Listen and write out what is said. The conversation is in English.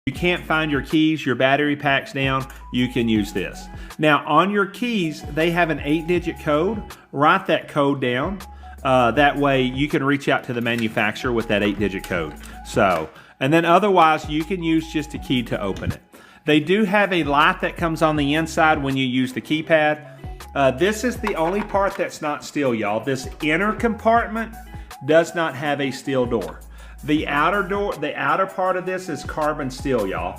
you can't find your keys, your battery pack's down, you can use this. Now on your keys, they have an 8-digit code. Write that code down. That way you can reach out to the manufacturer with that 8-digit code. And then otherwise you can use just a key to open it. They do have a light that comes on the inside when you use the keypad. This is the only part that's not steel, y'all. This inner compartment does not have a steel door. The outer part of this is carbon steel, y'all.